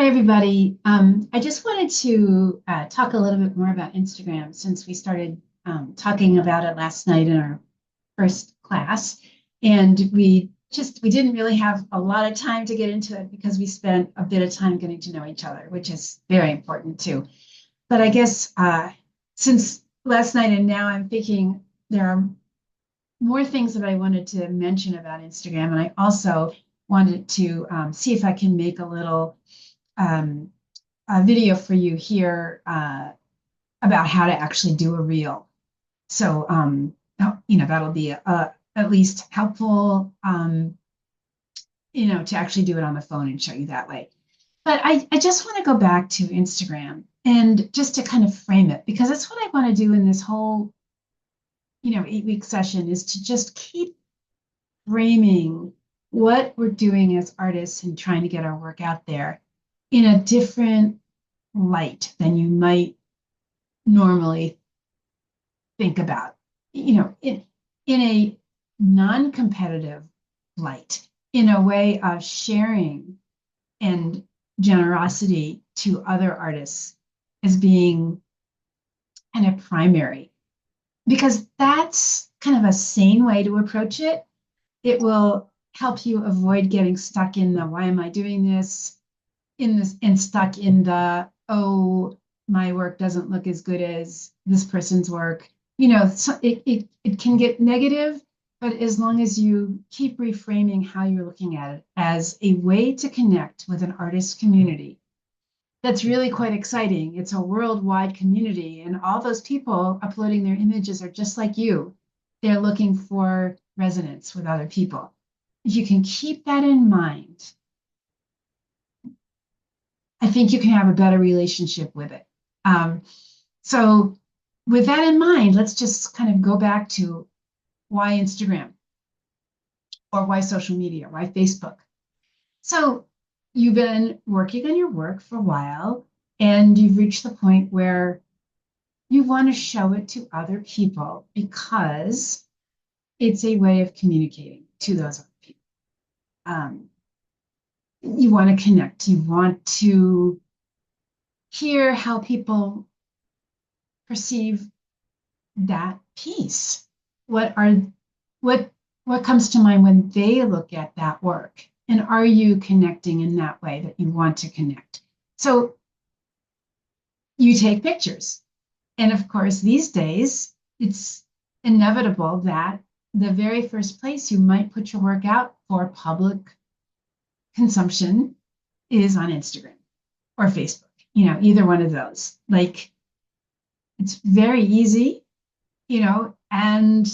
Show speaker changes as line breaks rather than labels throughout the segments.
Hi, everybody. I just wanted to talk a little bit more about Instagram since we started talking about it last night in our first class. And we didn't really have a lot of time to get into it because we spent a bit of time getting to know each other, which is very important too. But I guess since last night and now I'm thinking there are more things that I wanted to mention about Instagram. And I also wanted to see if I can make um, a video for you here about how to actually do a reel. So, that'll be at least helpful, to actually do it on the phone and show you that way. But I just want to go back to Instagram and just to kind of frame it, because that's what I want to do in this whole, 8-week session is to just keep framing what we're doing as artists and trying to get our work out there in a different light than you might normally think about, in a non-competitive light, in a way of sharing and generosity to other artists as being kind of primary, because that's kind of a sane way to approach it. It will help you avoid getting stuck in the why am I doing this, in this, and stuck in the oh, my work doesn't look as good as this person's work. So it can get negative, but as long as you keep reframing how you're looking at it as a way to connect with an artist community, that's really quite exciting. It's a worldwide community, and all those people uploading their images are just like you. They're looking for resonance with other people. If you can keep that in mind, I think you can have a better relationship with it. So, with that in mind, let's just kind of go back to why Instagram or why social media, why Facebook. So, you've been working on your work for a while and you've reached the point where you want to show it to other people because it's a way of communicating to those other people. You want to connect, you want to hear how people perceive that piece. What are what what comes to mind when they look at that work? And are you connecting in that way that you want to connect? So you take pictures. And of course, these days, it's inevitable that the very first place you might put your work out for public consumption is on Instagram or Facebook, either one of those. Like, it's very easy, and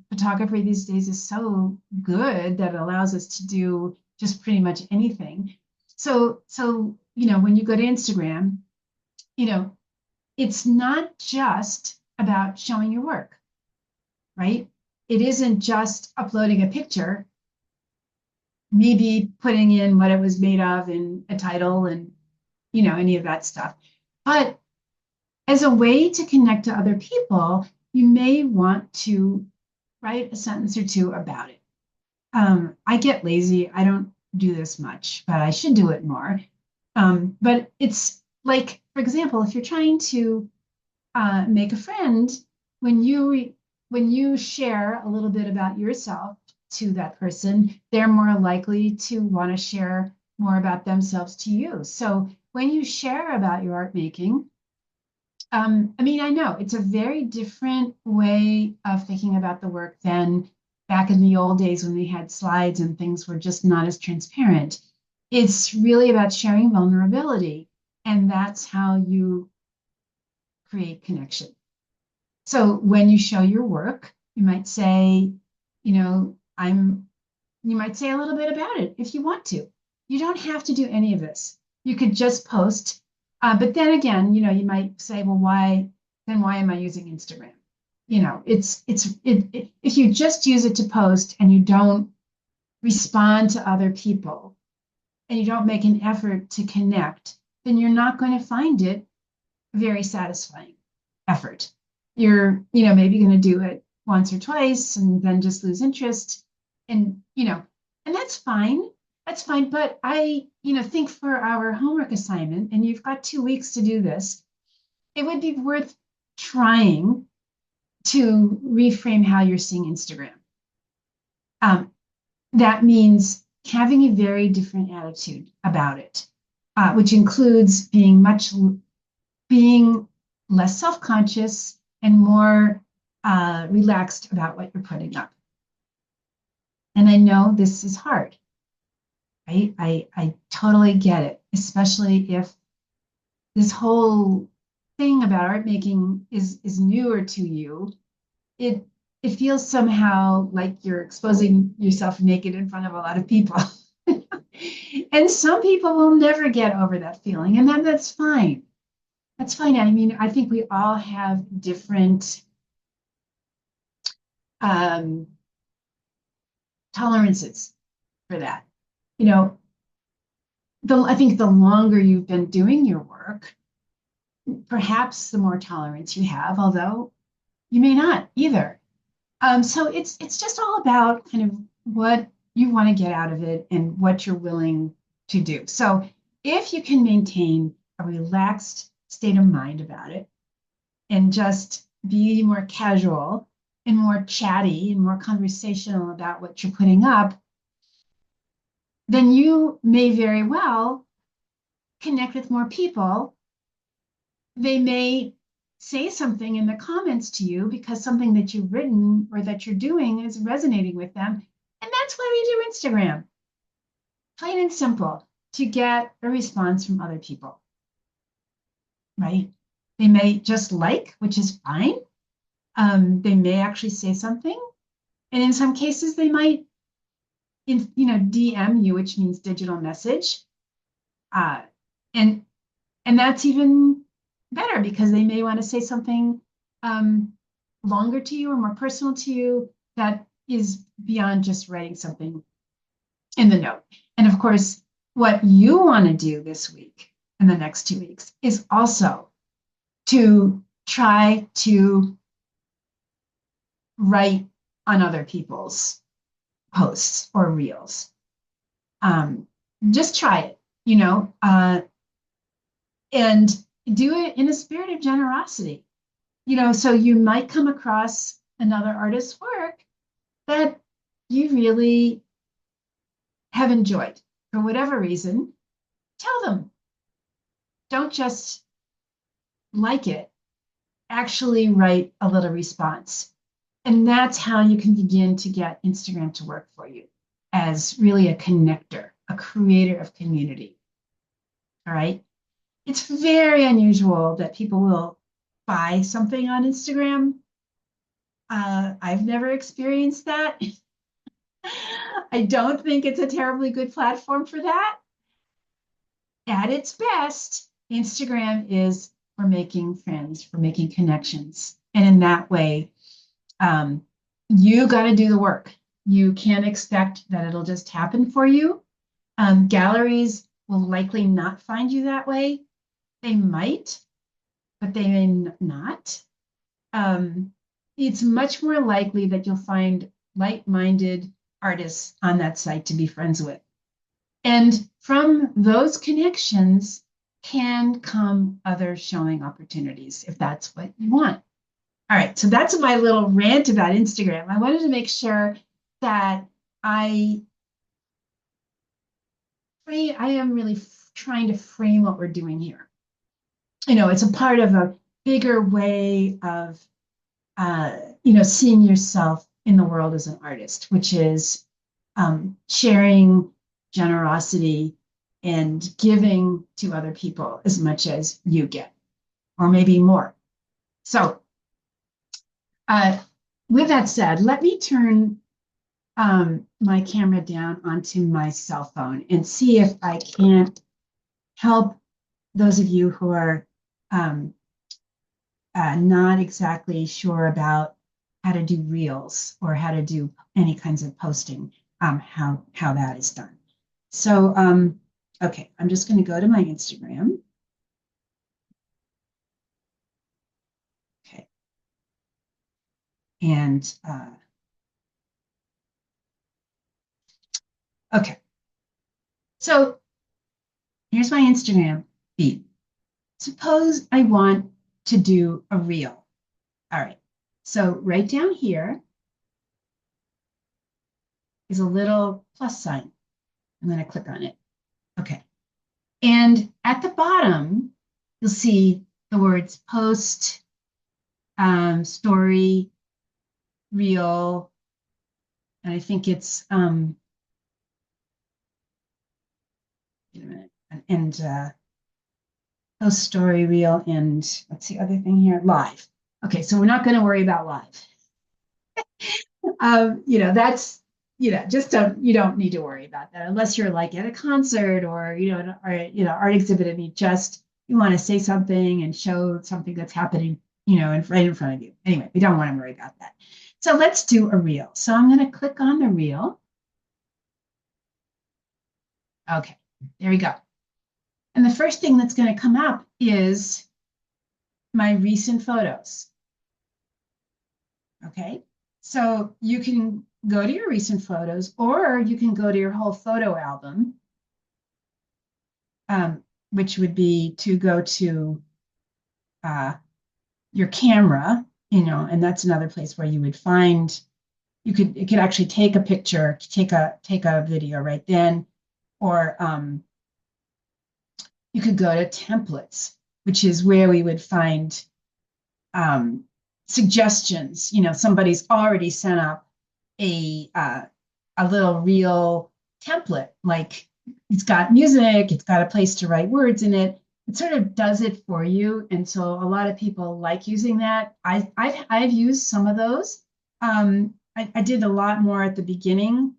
photography these days is so good that it allows us to do just pretty much anything. So when you go to Instagram, you know, it's not just about showing your work, right? It isn't just uploading a picture, maybe putting in what it was made of in a title and, any of that stuff. But as a way to connect to other people, you may want to write a sentence or two about it. I get lazy. I don't do this much, but I should do it more. But it's like, for example, if you're trying to make a friend, when you share a little bit about yourself to that person, they're more likely to want to share more about themselves to you. So when you share about your art making, I know it's a very different way of thinking about the work than back in the old days when we had slides and things were just not as transparent. It's really about sharing vulnerability, and that's how you create connection. So when you show your work, you might say, you know, I'm, you might say a little bit about it if you want to. You don't have to do any of this. You could just post. But then again, you might say, well, why am I using Instagram? If you just use it to post and you don't respond to other people and you don't make an effort to connect, then you're not going to find it very satisfying effort. You're, maybe going to do it once or twice and then just lose interest. And, and that's fine. That's fine. But I, think for our homework assignment, and you've got 2 weeks to do this, it would be worth trying to reframe how you're seeing Instagram. That means having a very different attitude about it, which includes being less self-conscious and more relaxed about what you're putting up. And I know this is hard, right? I totally get it, especially if this whole thing about art making is newer to you. It feels somehow like you're exposing yourself naked in front of a lot of people. And some people will never get over that feeling, and that's fine. That's fine. I mean, I think we all have different um, tolerances for that. You know, I think the longer you've been doing your work, perhaps the more tolerance you have, although you may not either. So it's just all about kind of what you want to get out of it and what you're willing to do. So if you can maintain a relaxed state of mind about it and just be more casual and more chatty and more conversational about what you're putting up, then you may very well connect with more people. They may say something in the comments to you because something that you've written or that you're doing is resonating with them. And that's why we do Instagram, plain and simple, to get a response from other people, right? They may just like, which is fine. They may actually say something. And in some cases, they might, DM you, which means digital message. Uh, and and that's even better because they may want to say something longer to you or more personal to you that is beyond just writing something in the note. And of course, what you want to do this week and the next 2 weeks is also to try to write on other people's posts or reels. Just try it, and do it in a spirit of generosity. So you might come across another artist's work that you really have enjoyed for whatever reason. Tell them. Don't just like it, actually write a little response. And that's how you can begin to get Instagram to work for you as really a connector, a creator of community. All right. It's very unusual that people will buy something on Instagram. I've never experienced that. I don't think it's a terribly good platform for that. At its best, Instagram is for making friends, for making connections. And in that way, you got to do the work. You can't expect that it'll just happen for you. Galleries will likely not find you that way. They might, but they may not. It's much more likely that you'll find like-minded artists on that site to be friends with. And from those connections can come other showing opportunities if that's what you want. All right, so that's my little rant about Instagram. I wanted to make sure that I am really trying to frame what we're doing here. It's a part of a bigger way of, seeing yourself in the world as an artist, which is sharing generosity and giving to other people as much as you get, or maybe more. So with that said, let me turn my camera down onto my cell phone and see if I can't help those of you who are not exactly sure about how to do reels or how to do any kinds of posting, how that is done. So, okay, I'm just going to go to my Instagram. Okay. And, okay. So here's my Instagram feed. Suppose I want to do a reel. All right. So right down here is a little plus sign. I'm going to click on it. Okay. And at the bottom, you'll see the words post, story, reel, and I think it's wait a minute, and post, story, reel, and what's the other thing here? Live. Okay, so we're not going to worry about live. That's just you don't need to worry about that unless you're like at a concert or art exhibit and you want to say something and show something that's happening right in front of you. Anyway, we don't want to worry about that. So let's do a reel. So I'm going to click on the reel. Okay, there we go. And the first thing that's going to come up is my recent photos. Okay, so you can go to your recent photos, or you can go to your whole photo album, which would be to go to your camera, and that's another place where you would find, it could actually take a picture, take a video right then, or you could go to templates, which is where we would find suggestions. Somebody's already sent up a little reel template, like it's got music, it's got a place to write words in it. It sort of does it for you, and so a lot of people like using that. I've used some of those. I did a lot more at the beginning,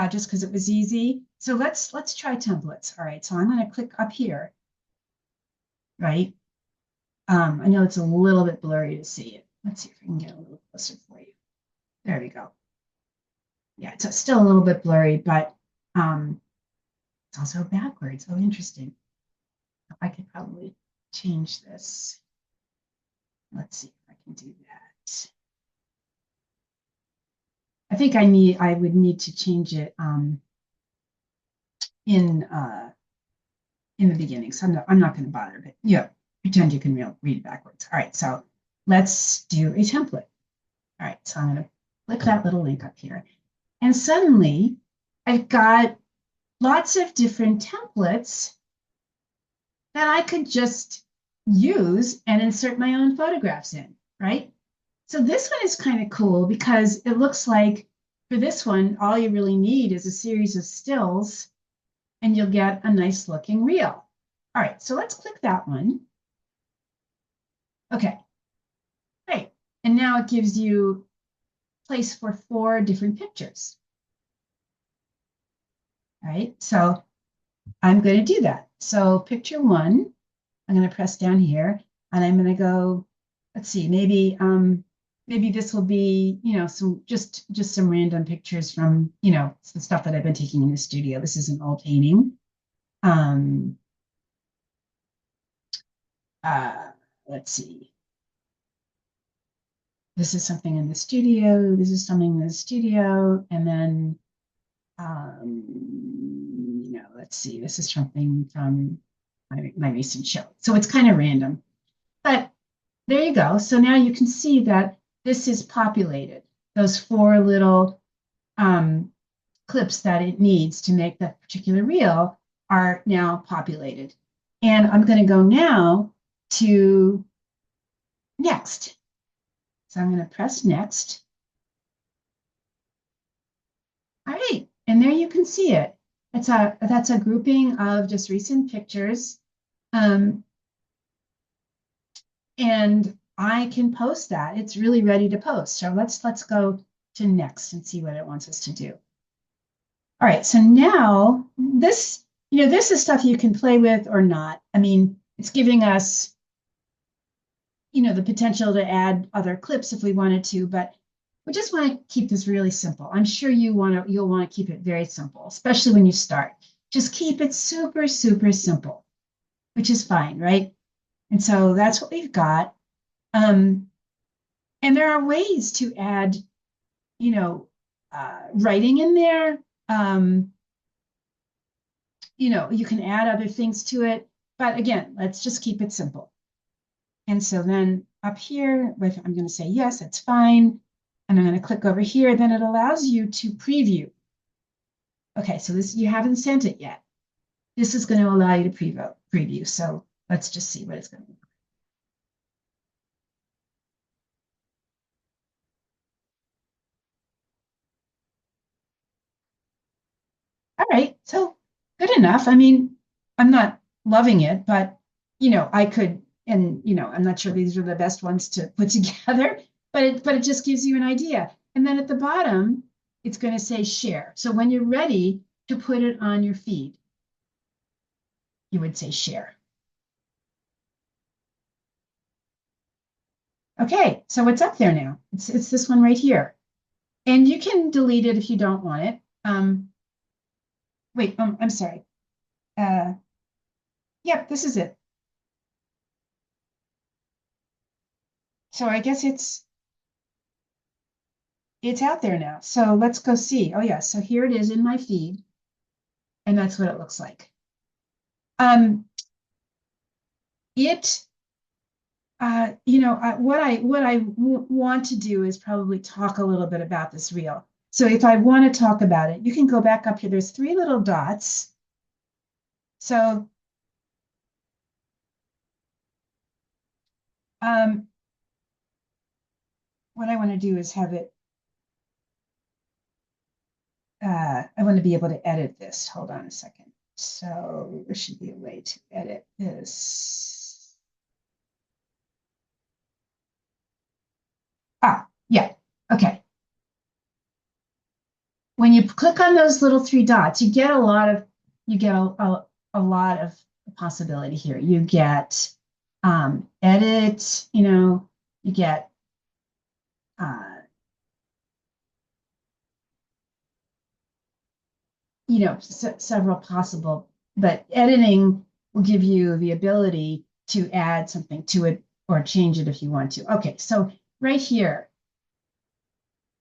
just because it was easy. So let's try templates. All right, so I'm going to click up here. Right. I know it's a little bit blurry to see it. Let's see if I can get a little closer for you. There we go. Yeah, it's still a little bit blurry, but it's also backwards. Oh, interesting. I could probably change this. Let's see if I can do that. I think I would need to change it in the beginning. So I'm not going to bother, but yeah, pretend you can read it backwards. All right, so let's do a template. All right, so I'm going to click that little link up here. And suddenly I've got lots of different templates that I could just use and insert my own photographs in, right? So this one is kind of cool because it looks like for this one, all you really need is a series of stills and you'll get a nice looking reel. All right, so let's click that one. Okay, great. And now it gives you place for 4 different pictures. All right, so I'm going to do that. So picture 1, I'm going to press down here and I'm going to go, let's see, maybe this will be, some just some random pictures from, some stuff that I've been taking in the studio. This is an old painting. Let's see. This is something in the studio. This is something in the studio. And then, let's see. This is something from my recent show. So it's kind of random. But there you go. So now you can see that this is populated. Those 4 little clips that it needs to make that particular reel are now populated. And I'm going to go now to next. So I'm going to press next. All right, and there you can see it. That's a grouping of just recent pictures. And I can post that. It's really ready to post. So let's go to next and see what it wants us to do. All right, so now this is stuff you can play with or not. I mean, it's giving us the potential to add other clips if we wanted to, but we just want to keep this really simple. I'm sure you'll want to keep it very simple, especially when you start. Just keep it super, super simple, which is fine, right? And so that's what we've got. And there are ways to add, writing in there. you can add other things to it. But again, let's just keep it simple. And so then up here, I'm going to say, yes, it's fine. And I'm going to click over here. Then it allows you to preview. Okay, so this, you haven't sent it yet. This is going to allow you to preview. So let's just see what it's going to look like. All right, so good enough. I mean, I'm not loving it, but I could, and I'm not sure these are the best ones to put together, but it just gives you an idea. And then at the bottom, it's going to say share. So when you're ready to put it on your feed, you would say share. Okay, so it's up there now. It's this one right here. And you can delete it if you don't want it. Wait, I'm sorry. Yep, this is it. So I guess it's out there now. So let's go see. Oh yeah, so here it is in my feed, and that's what it looks like. It what I want to do is probably talk a little bit about this reel. So if I want to talk about it, you can go back up here. There's 3 little dots. So what I want to do is have it, I want to be able to edit this. Hold on a second. So there should be a way to edit this. Yeah, okay. When you click on those little 3 dots, you get a lot of possibility here. You get edit, you get several possible, but editing will give you the ability to add something to it or change it if you want to. Okay, so right here,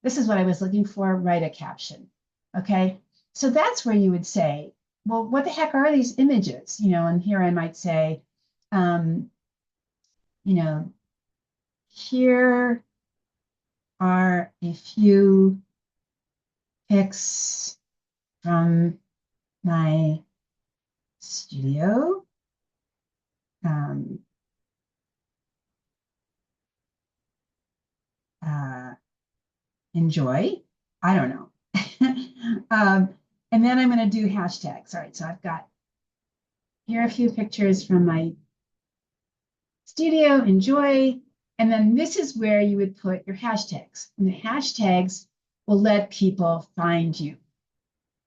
this is what I was looking for, write a caption. Okay, so that's where you would say, well, what the heck are these images? And here I might say, here are a few pics from my studio. Enjoy. I don't know. And then I'm going to do hashtags. All right, so I've got here a few pictures from my studio, enjoy. And then this is where you would put your hashtags. And the hashtags will let people find you.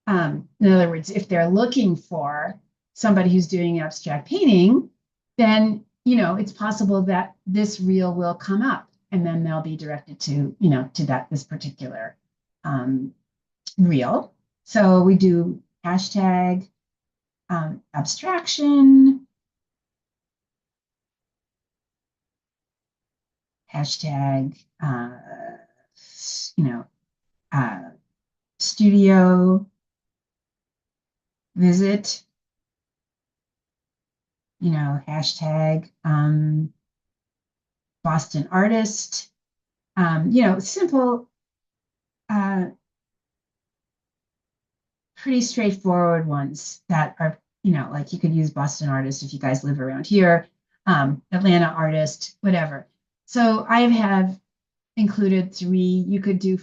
In other words, if they're looking for somebody who's doing abstract painting, then it's possible that this reel will come up, and then they'll be directed to this particular reel. So we do hashtag abstraction, hashtag studio visit, hashtag Boston artist, simple, pretty straightforward ones that are, like you could use Boston artist if you guys live around here, Atlanta artist, whatever. So I have included 3. You could do,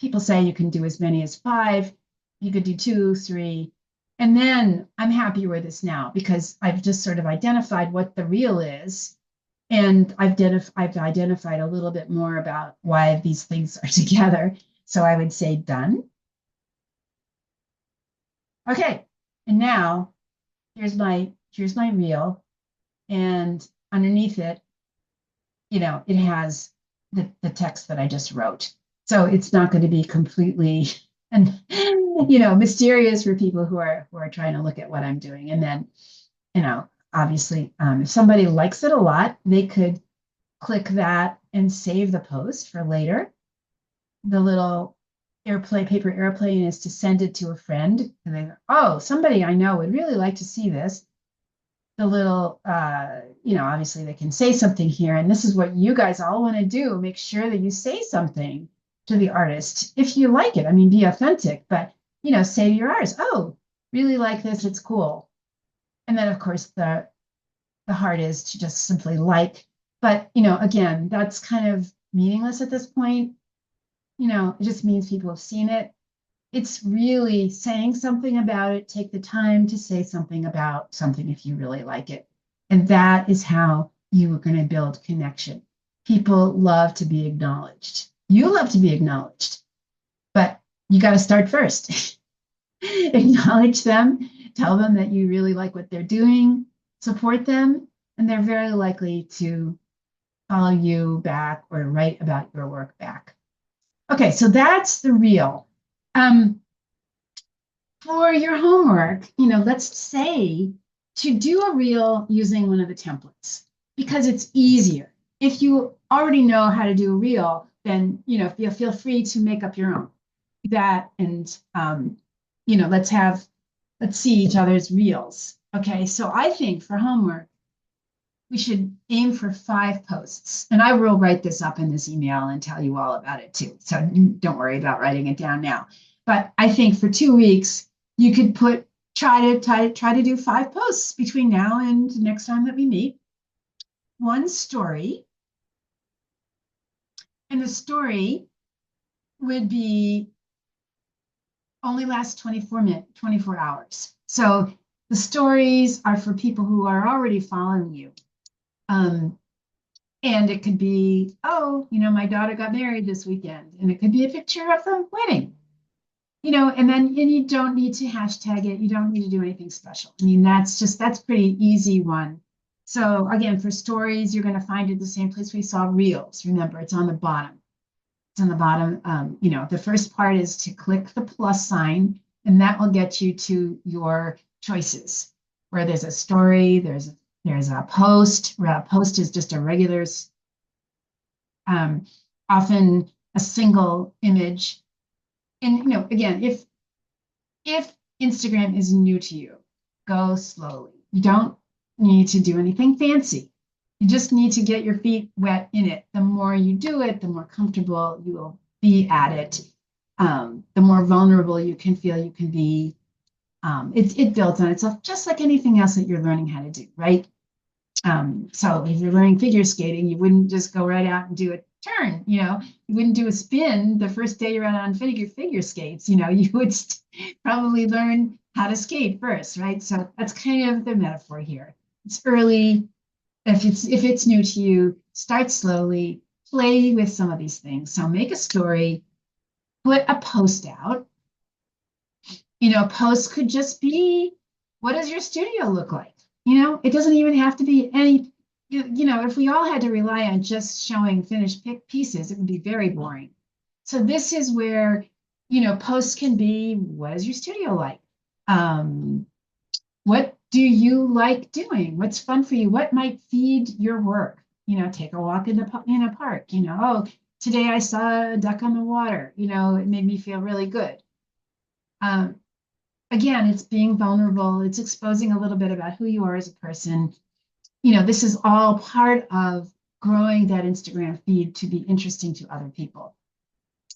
people say you can do as many as 5. You could do 2, 3. And then I'm happy with this now because I've just sort of identified what the reel is. And I've identified a little bit more about why these things are together. So I would say done. Okay, and now here's my reel, and underneath it, it has the text that I just wrote. So it's not going to be completely and mysterious for people who are trying to look at what I'm doing. And then, obviously, if somebody likes it a lot, they could click that and save the post for later. The little paper airplane is to send it to a friend, and they go, oh, somebody I know would really like to see this. The little, obviously they can say something here, and this is what you guys all want to do. Make sure that you say something to the artist if you like it. I mean, be authentic, but say to your artist, oh, really like this, it's cool. And then of course the heart is to just simply like, but again, that's kind of meaningless at this point. It just means people have seen it. It's really saying something about it. Take the time to say something about something if you really like it. And that is how you are going to build connection. People love to be acknowledged. You love to be acknowledged, but you got to start first. Acknowledge them, tell them that you really like what they're doing, support them, and they're very likely to follow you back or write about your work back. Okay, so that's the reel. For your homework, let's say to do a reel using one of the templates because it's easier. If you already know how to do a reel, then feel free to make up your own. That and let's see each other's reels. Okay, so I think for homework, we should aim for 5 posts. And I will write this up in this email and tell you all about it too. So don't worry about writing it down now. But I think for 2 weeks, you could try to do 5 posts between now and next time that we meet. 1 story. And the story would be only last 24 hours. So the stories are for people who are already following you. And it could be, oh, my daughter got married this weekend, and it could be a picture of the wedding, and you don't need to hashtag it. You don't need to do anything special. I mean, that's pretty easy one. So again, for stories, you're going to find it the same place we saw reels. Remember, it's on the bottom. It's on the bottom. The first part is to click the plus sign, and that will get you to your choices. Where there's a story, there's a post, where a post is just a regular, often a single image. And again, if Instagram is new to you, go slowly. You don't need to do anything fancy. You just need to get your feet wet in it. The more you do it, the more comfortable you will be at it. The more vulnerable you can feel you can be. It builds on itself, just like anything else that you're learning how to do, right? So if you're learning figure skating, you wouldn't just go right out and do a turn, you wouldn't do a spin the first day you're on figure skates, you would probably learn how to skate first, right? So that's kind of the metaphor here. It's early. If it's new to you, start slowly, play with some of these things. So make a story, put a post out. A post could just be, what does your studio look like? It doesn't even have to be any, if we all had to rely on just showing finished pieces, it would be very boring. So this is where, posts can be, what is your studio like? What do you like doing? What's fun for you? What might feed your work? Take a walk in a park, oh, today I saw a duck on the water, it made me feel really good. Again, it's being vulnerable. It's exposing a little bit about who you are as a person. This is all part of growing that Instagram feed to be interesting to other people.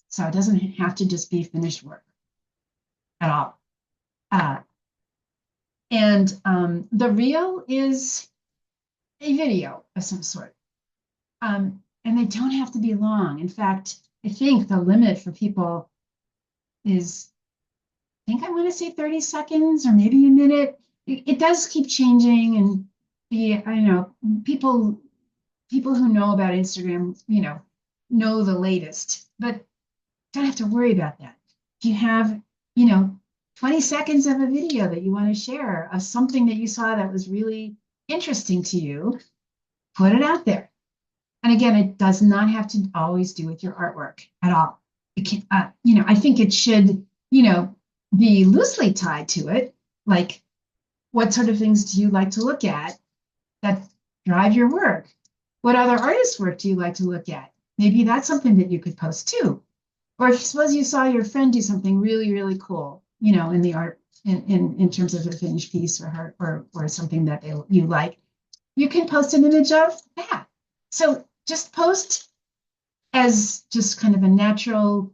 So it doesn't have to just be finished work at all. The reel is a video of some sort. And they don't have to be long. In fact, I think the limit for people is, I want to say 30 seconds or maybe a minute. It does keep changing, and people who know about Instagram, know the latest, but don't have to worry about that. If you have, 20 seconds of a video that you want to share of something that you saw that was really interesting to you, put it out there. And again, it does not have to always do with your artwork at all. It can, I think it should, be loosely tied to it. Like, what sort of things do you like to look at that drive your work? What other artists' work do you like to look at? Maybe that's something that you could post too. Or if suppose you saw your friend do something really, really cool, in the art, in terms of a finished piece or her, or something that you like, you can post an image of that. So just post as just kind of a natural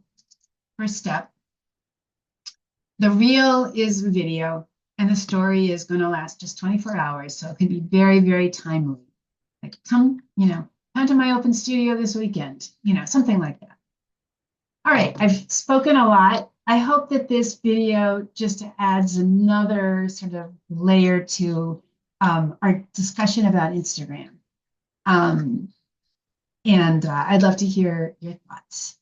first step. The reel is video, and the story is going to last just 24 hours. So it can be very, very timely. Like, come to my open studio this weekend, something like that. All right, I've spoken a lot. I hope that this video just adds another sort of layer to our discussion about Instagram. And I'd love to hear your thoughts.